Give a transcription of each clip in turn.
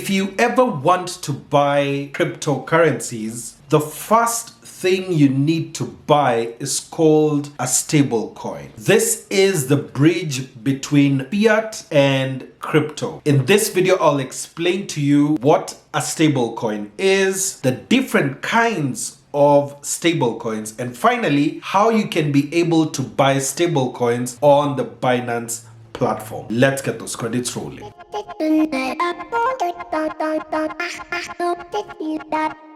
If you ever want to buy cryptocurrencies, the first thing you need to buy is called a stablecoin. This is the bridge between fiat and crypto. In this video, I'll explain to you what a stablecoin is, the different kinds of stablecoins, and finally, how you can be able to buy stablecoins on the Binance platform. Let's get those credits rolling.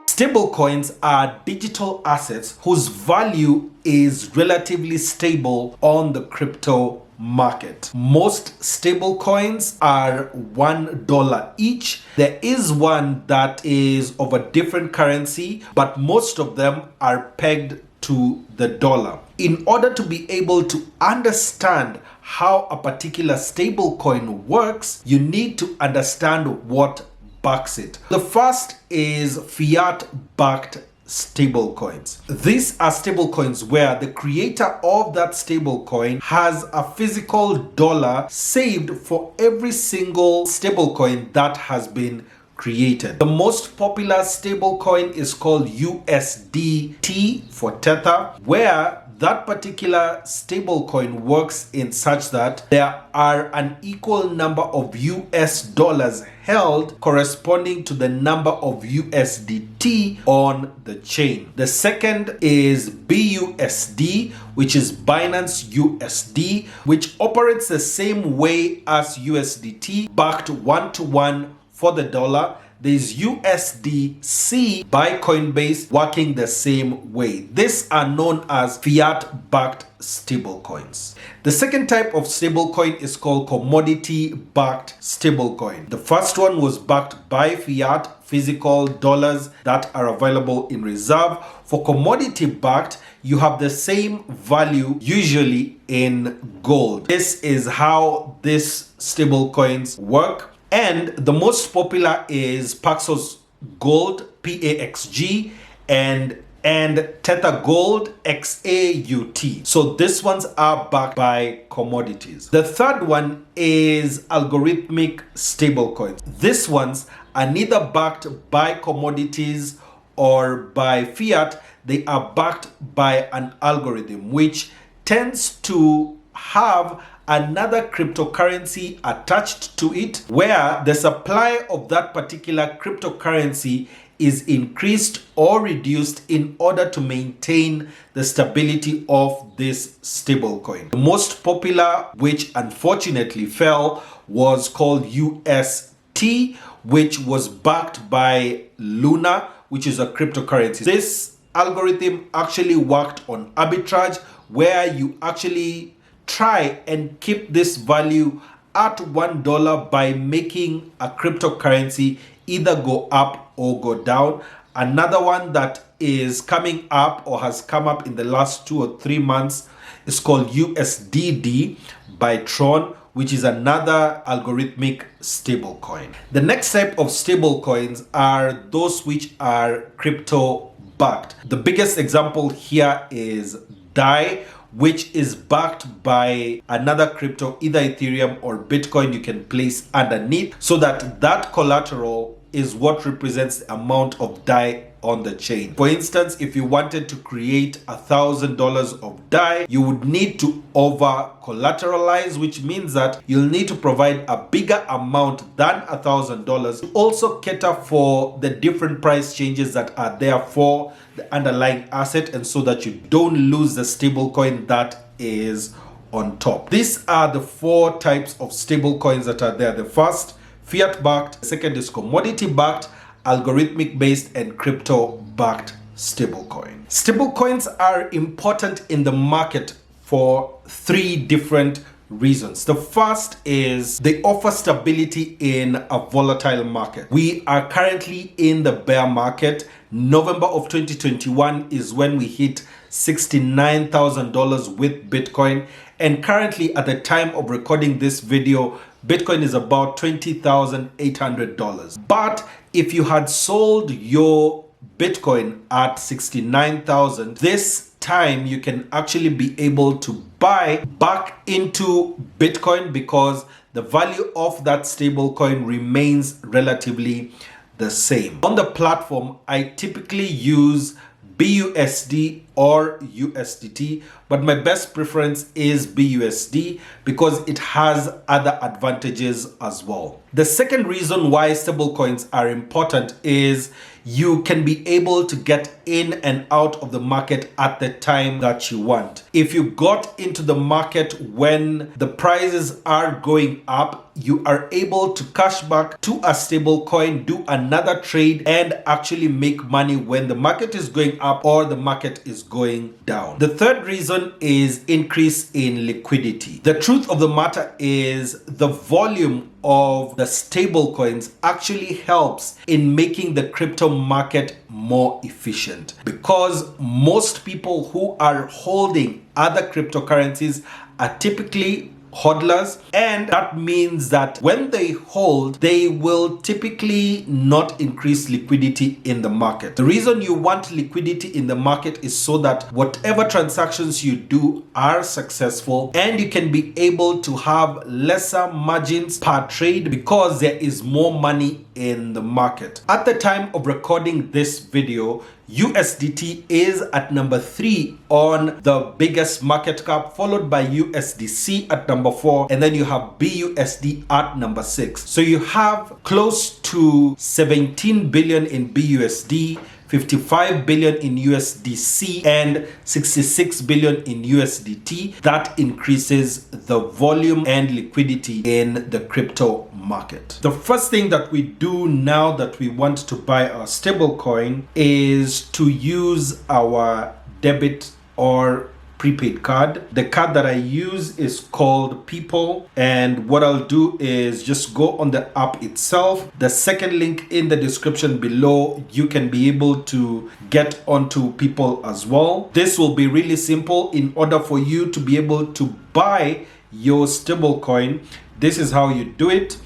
Stablecoins are digital assets whose value is relatively stable on the crypto market. Most stablecoins are $1 each. There is one that is of a different currency, but most of them are pegged to the dollar. In order to be able to understand how a particular stablecoin works, you need to understand what backs it. The first is fiat-backed stablecoins. These are stablecoins where the creator of that stablecoin has a physical dollar saved for every single stablecoin that has been created. The most popular stablecoin is called USDT for Tether, where that particular stablecoin works in such that there are an equal number of US dollars held corresponding to the number of USDT on the chain. The second is BUSD, which is Binance USD, which operates the same way as USDT, backed one-to-one for the dollar. There's USDC by Coinbase working the same way. These are known as fiat-backed stablecoins. The second type of stablecoin is called commodity-backed stablecoin. The first one was backed by fiat, physical dollars that are available in reserve. For commodity-backed, you have the same value, usually in gold. This is how these stablecoins work. And the most popular is Paxos Gold, PAXG, and Tether Gold, XAUT. So these ones are backed by commodities. The third one is algorithmic stablecoins. These ones are neither backed by commodities or by fiat. They are backed by an algorithm which tends to have another cryptocurrency attached to it, where the supply of that particular cryptocurrency is increased or reduced in order to maintain the stability of this stablecoin. The most popular, which unfortunately fell, was called UST, which was backed by Luna, which is a cryptocurrency. This algorithm actually worked on arbitrage, where you actually try and keep this value at $1 by making a cryptocurrency either go up or go down. Another one that is coming up or has come up in the last 2 or 3 months is called USDD by Tron, which is another algorithmic stablecoin. The next type of stablecoins are those which are crypto backed. The biggest example here is DAI, which is backed by another crypto, either Ethereum or Bitcoin. You can place underneath so that that collateral is what represents the amount of DAI on the chain. For instance, if you wanted to create $1,000 of DAI, you would need to over collateralize, which means that you'll need to provide a bigger amount than $1,000 to also cater for the different price changes that are there for the underlying asset, and so that you don't lose the stablecoin that is on top. These are the 4 types of stablecoins that are there. The first, fiat-backed. The second is commodity-backed, algorithmic-based, and crypto-backed stablecoin. Stablecoins are important in the market for 3 different reasons. The first is they offer stability in a volatile market. We are currently in the bear market. November of 2021 is when we hit $69,000 with Bitcoin, and currently at the time of recording this video, Bitcoin is about $20,800. But if you had sold your Bitcoin at 69,000, this time you can actually be able to buy back into Bitcoin, because the value of that stablecoin remains relatively the same. On the platform, I typically use BUSD or USDT, but my best preference is BUSD because it has other advantages as well. The second reason why stablecoins are important is you can be able to get in and out of the market at the time that you want. If you got into the market when the prices are going up, you are able to cash back to a stable coin, do another trade, and actually make money when the market is going up or the market is going down. The third reason is increase in liquidity. The truth of the matter is the volume of the stable coins actually helps in making the crypto market more efficient, because most people who are holding other cryptocurrencies are typically hodlers, and that means that when they hold, they will typically not increase liquidity in the market. The reason you want liquidity in the market is so that whatever transactions you do are successful and you can be able to have lesser margins per trade because there is more money in the market. At the time of recording this video, USDT is at number 3 on the biggest market cap, followed by USDC at number 4, and then you have BUSD at number 6. So you have close to 17 billion in BUSD, 55 billion in USDC, and 66 billion in USDT. That increases the volume and liquidity in the crypto market. The first thing that we do now that we want to buy our stablecoin is to use our debit or prepaid card. The card that I use is called People, and what I'll do is just go on the app itself. The second link in the description below, you can be able to get onto People as well. This will be really simple. In order for you to be able to buy your stablecoin, this is how you do it.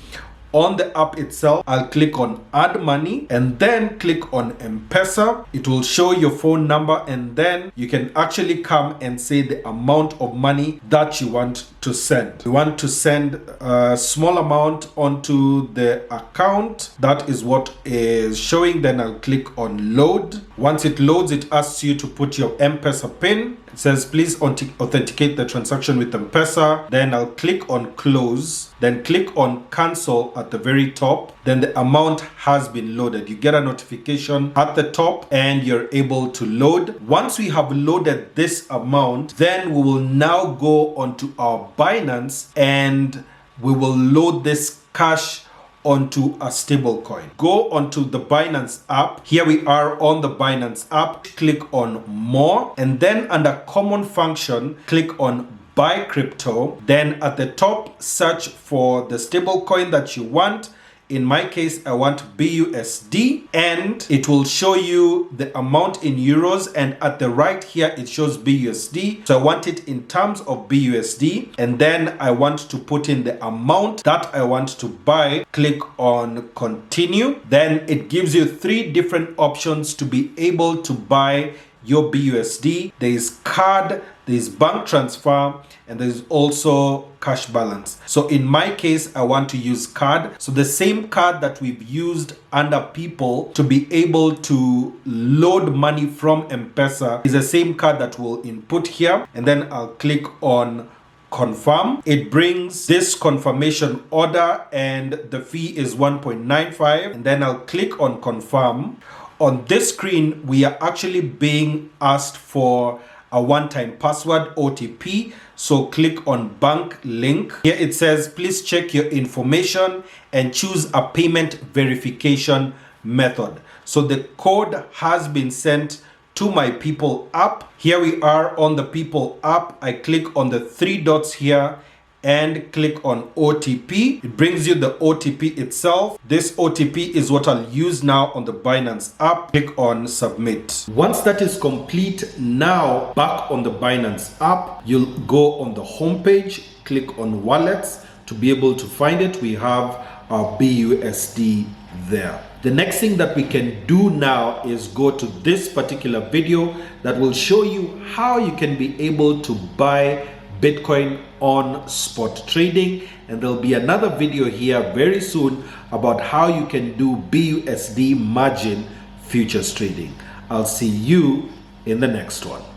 On the app itself, I'll click on add money and then click on MPESA. It will show your phone number, and then you can actually come and say the amount of money that you want to send. You want to send a small amount onto the account. That is what is showing. Then I'll click on load. Once it loads, it asks you to put your MPESA PIN. It says please authenticate the transaction with MPESA. Then I'll click on close, then click on cancel at the very top. Then the amount has been loaded. You get a notification at the top and you're able to load. Once we have loaded this amount, then we will now go onto our Binance and we will load this cash onto a stablecoin. Go onto the Binance app. Here we are on the Binance app. Click on more, and then under common function, click on buy crypto. Then at the top, search for the stablecoin that you want. In my case, I want BUSD, and it will show you the amount in euros, and at the right here it shows BUSD. So I want it in terms of BUSD, and then I want to put in the amount that I want to buy. Click on continue. Then it gives you 3 different options to be able to buy your BUSD. There is card, there is bank transfer, and there is also cash balance. So in my case, I want to use card. So the same card that we've used under People to be able to load money from MPESA is the same card that we'll input here. And then I'll click on confirm. It brings this confirmation order and the fee is 1.95. And then I'll click on confirm. On this screen, we are actually being asked for a one-time password, OTP. So click on bank link. Here it says, please check your information and choose a payment verification method. So the code has been sent to my People app. Here we are on the People app. I click on the 3 dots here and click on OTP. It brings you the OTP itself. This OTP is what I'll use now on the Binance app. Click on submit. Once that is complete, now back on the Binance app, you'll go on the home page, click on wallets. To be able to find it, we have our BUSD there. The next thing that we can do now is go to this particular video that will show you how you can be able to buy Bitcoin on spot trading, and there'll be another video here very soon about how you can do BUSD margin futures trading. I'll see you in the next one.